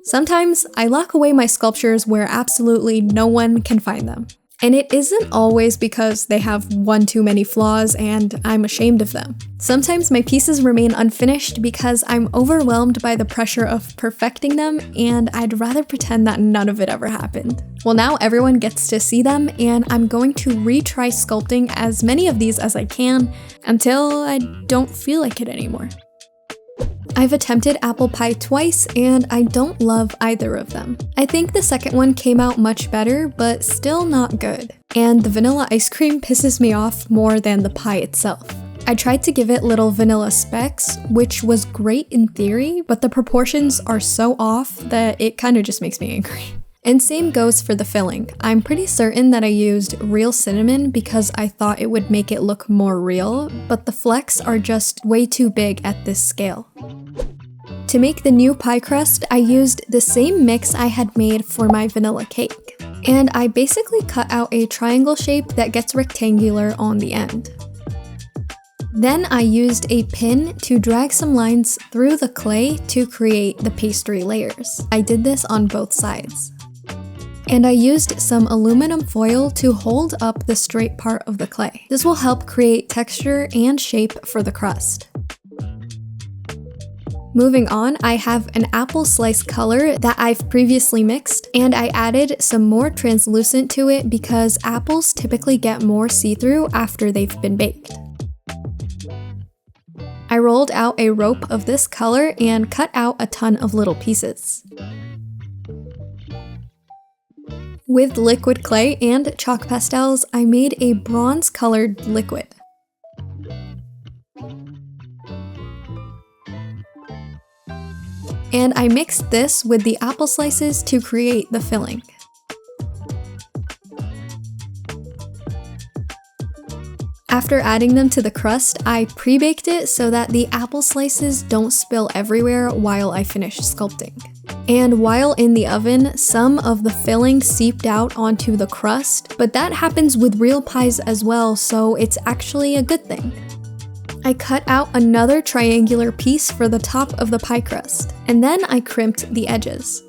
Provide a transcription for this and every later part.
Sometimes I lock away my sculptures where absolutely no one can find them. And it isn't always because they have one too many flaws and I'm ashamed of them. Sometimes my pieces remain unfinished because I'm overwhelmed by the pressure of perfecting them and I'd rather pretend that none of it ever happened. Well, now everyone gets to see them and I'm going to retry sculpting as many of these as I can until I don't feel like it anymore. I've attempted apple pie twice and I don't love either of them. I think the second one came out much better, but still not good. And the vanilla ice cream pisses me off more than the pie itself. I tried to give it little vanilla specks, which was great in theory, but the proportions are so off that it kind of just makes me angry. And same goes for the filling. I'm pretty certain that I used real cinnamon because I thought it would make it look more real, but the flecks are just way too big at this scale. To make the new pie crust, I used the same mix I had made for my vanilla cake. And I basically cut out a triangle shape that gets rectangular on the end. Then I used a pin to drag some lines through the clay to create the pastry layers. I did this on both sides. And I used some aluminum foil to hold up the straight part of the clay. This will help create texture and shape for the crust. Moving on, I have an apple slice color that I've previously mixed, and I added some more translucent to it because apples typically get more see-through after they've been baked. I rolled out a rope of this color and cut out a ton of little pieces. With liquid clay and chalk pastels, I made a bronze-colored liquid. And I mixed this with the apple slices to create the filling. After adding them to the crust, I pre-baked it so that the apple slices don't spill everywhere while I finish sculpting. And while in the oven, some of the filling seeped out onto the crust, but that happens with real pies as well, so it's actually a good thing. I cut out another triangular piece for the top of the pie crust, and then I crimped the edges.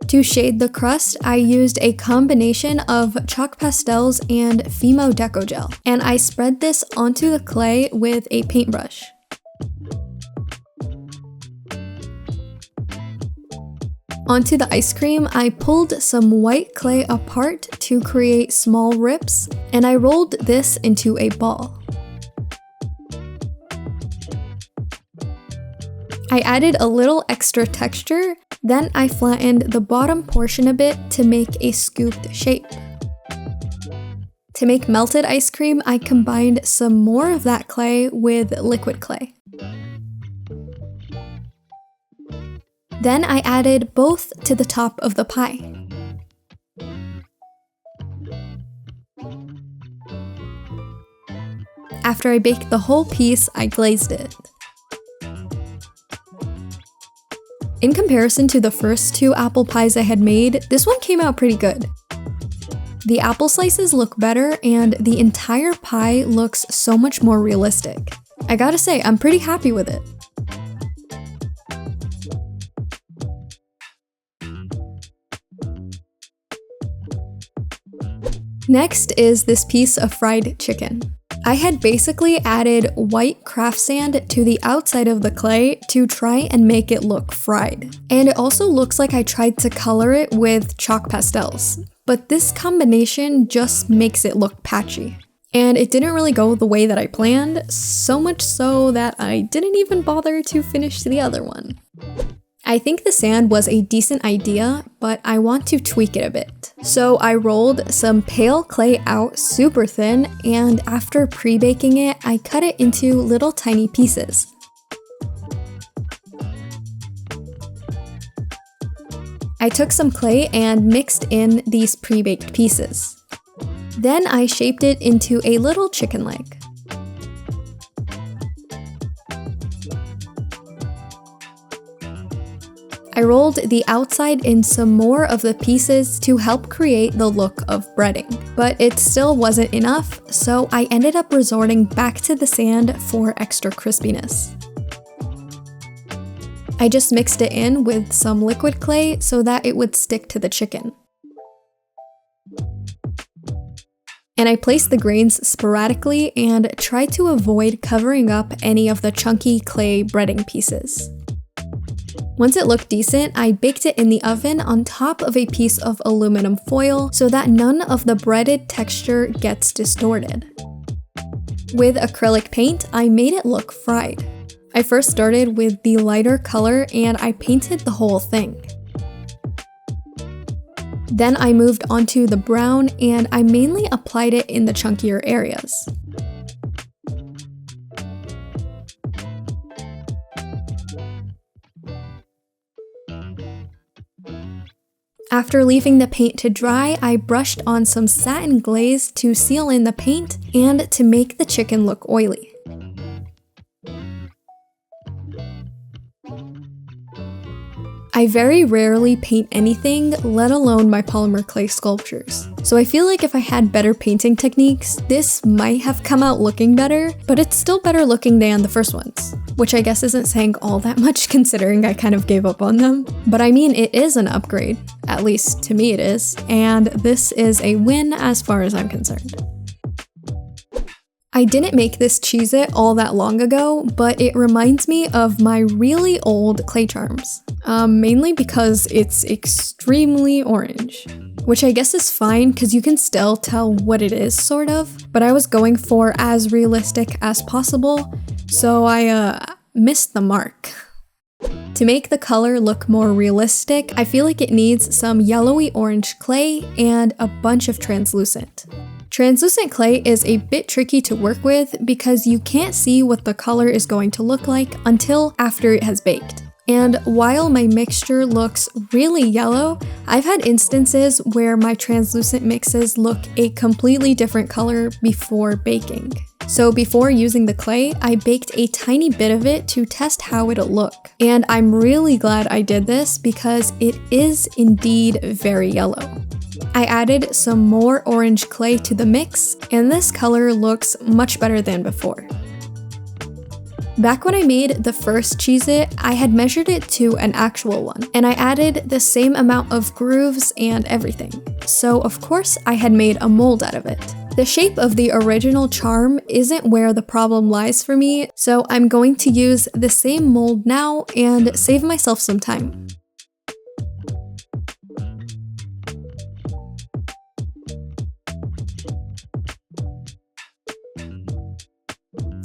To shade the crust, I used a combination of chalk pastels and Fimo Deco Gel, and I spread this onto the clay with a paintbrush. Onto the ice cream, I pulled some white clay apart to create small rips, and I rolled this into a ball. I added a little extra texture, then I flattened the bottom portion a bit to make a scooped shape. To make melted ice cream, I combined some more of that clay with liquid clay. Then I added both to the top of the pie. After I baked the whole piece, I glazed it. In comparison to the first two apple pies I had made, this one came out pretty good. The apple slices look better and the entire pie looks so much more realistic. I gotta say, I'm pretty happy with it. Next is this piece of fried chicken. I had basically added white craft sand to the outside of the clay to try and make it look fried. And it also looks like I tried to color it with chalk pastels. But this combination just makes it look patchy. And it didn't really go the way that I planned, so much so that I didn't even bother to finish the other one. I think the sand was a decent idea, but I want to tweak it a bit. So I rolled some pale clay out super thin, and after pre-baking it, I cut it into little tiny pieces. I took some clay and mixed in these pre-baked pieces. Then I shaped it into a little chicken leg. I rolled the outside in some more of the pieces to help create the look of breading, but it still wasn't enough, so I ended up resorting back to the sand for extra crispiness. I just mixed it in with some liquid clay so that it would stick to the chicken. And I placed the grains sporadically and tried to avoid covering up any of the chunky clay breading pieces. Once it looked decent, I baked it in the oven on top of a piece of aluminum foil so that none of the breaded texture gets distorted. With acrylic paint, I made it look fried. I first started with the lighter color and I painted the whole thing. Then I moved onto the brown and I mainly applied it in the chunkier areas. After leaving the paint to dry, I brushed on some satin glaze to seal in the paint and to make the chicken look oily. I very rarely paint anything, let alone my polymer clay sculptures. So I feel like if I had better painting techniques, this might have come out looking better, but it's still better looking than the first ones. Which I guess isn't saying all that much considering I kind of gave up on them. But I mean, it is an upgrade. At least to me it is. And this is a win as far as I'm concerned. I didn't make this Cheez-It all that long ago, but it reminds me of my really old clay charms. Mainly because it's extremely orange. Which I guess is fine because you can still tell what it is, sort of. But I was going for as realistic as possible, so I missed the mark. To make the color look more realistic, I feel like it needs some yellowy orange clay and a bunch of translucent. Translucent clay is a bit tricky to work with because you can't see what the color is going to look like until after it has baked. And while my mixture looks really yellow, I've had instances where my translucent mixes look a completely different color before baking. So before using the clay, I baked a tiny bit of it to test how it'll look. And I'm really glad I did this because it is indeed very yellow. I added some more orange clay to the mix, and this color looks much better than before. Back when I made the first Cheez-It, I had measured it to an actual one, and I added the same amount of grooves and everything. So of course I had made a mold out of it. The shape of the original charm isn't where the problem lies for me, so I'm going to use the same mold now and save myself some time.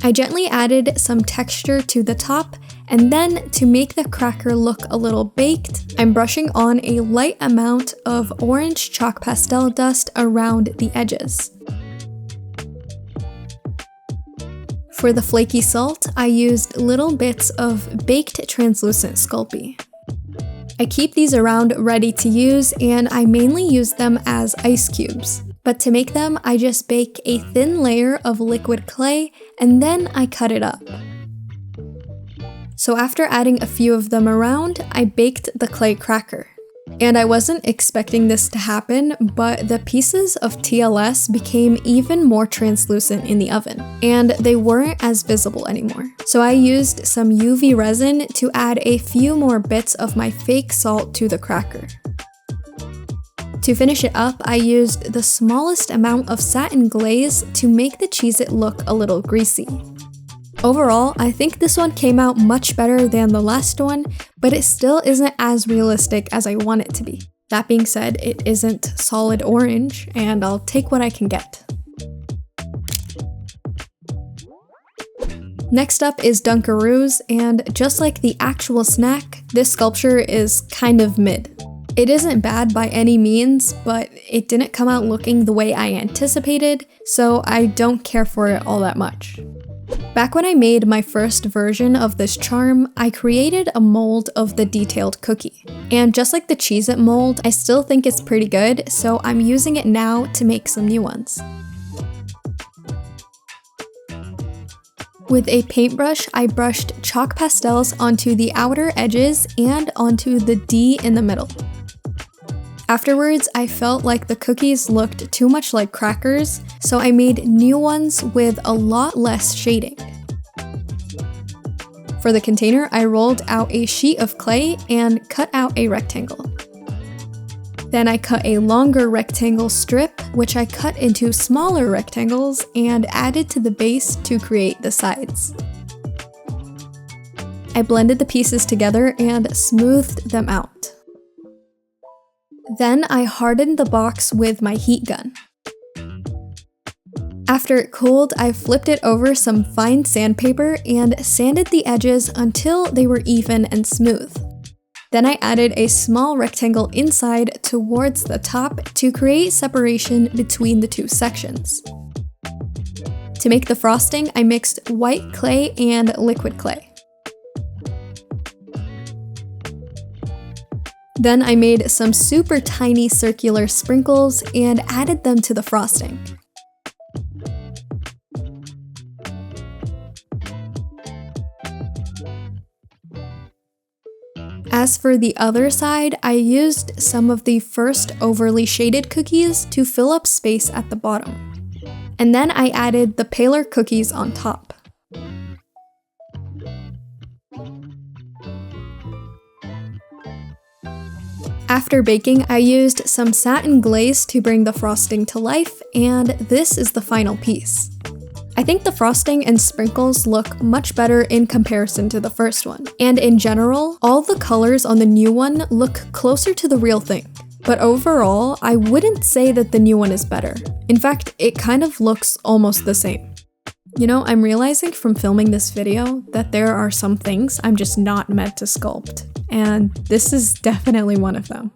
I gently added some texture to the top, and then to make the cracker look a little baked, I'm brushing on a light amount of orange chalk pastel dust around the edges. For the flaky salt, I used little bits of baked translucent Sculpey. I keep these around ready to use, and I mainly use them as ice cubes. But to make them, I just bake a thin layer of liquid clay and then I cut it up. So after adding a few of them around, I baked the clay cracker. And I wasn't expecting this to happen, but the pieces of TLS became even more translucent in the oven, and they weren't as visible anymore. So I used some UV resin to add a few more bits of my fake salt to the cracker. To finish it up, I used the smallest amount of satin glaze to make the Cheez-It look a little greasy. Overall, I think this one came out much better than the last one, but it still isn't as realistic as I want it to be. That being said, it isn't solid orange, and I'll take what I can get. Next up is Dunkaroos, and just like the actual snack, this sculpture is kind of mid. It isn't bad by any means, but it didn't come out looking the way I anticipated, so I don't care for it all that much. Back when I made my first version of this charm, I created a mold of the detailed cookie. And just like the Cheez-It mold, I still think it's pretty good, so I'm using it now to make some new ones. With a paintbrush, I brushed chalk pastels onto the outer edges and onto the D in the middle. Afterwards, I felt like the cookies looked too much like crackers, so I made new ones with a lot less shading. For the container, I rolled out a sheet of clay and cut out a rectangle. Then I cut a longer rectangle strip, which I cut into smaller rectangles and added to the base to create the sides. I blended the pieces together and smoothed them out. Then I hardened the box with my heat gun. After it cooled, I flipped it over some fine sandpaper and sanded the edges until they were even and smooth. Then I added a small rectangle inside towards the top to create separation between the two sections. To make the frosting, I mixed white clay and liquid clay. Then I made some super tiny circular sprinkles and added them to the frosting. As for the other side, I used some of the first overly shaded cookies to fill up space at the bottom. And then I added the paler cookies on top. After baking, I used some satin glaze to bring the frosting to life, and this is the final piece. I think the frosting and sprinkles look much better in comparison to the first one. And in general, all the colors on the new one look closer to the real thing. But overall, I wouldn't say that the new one is better. In fact, it kind of looks almost the same. You know, I'm realizing from filming this video that there are some things I'm just not meant to sculpt. And this is definitely one of them.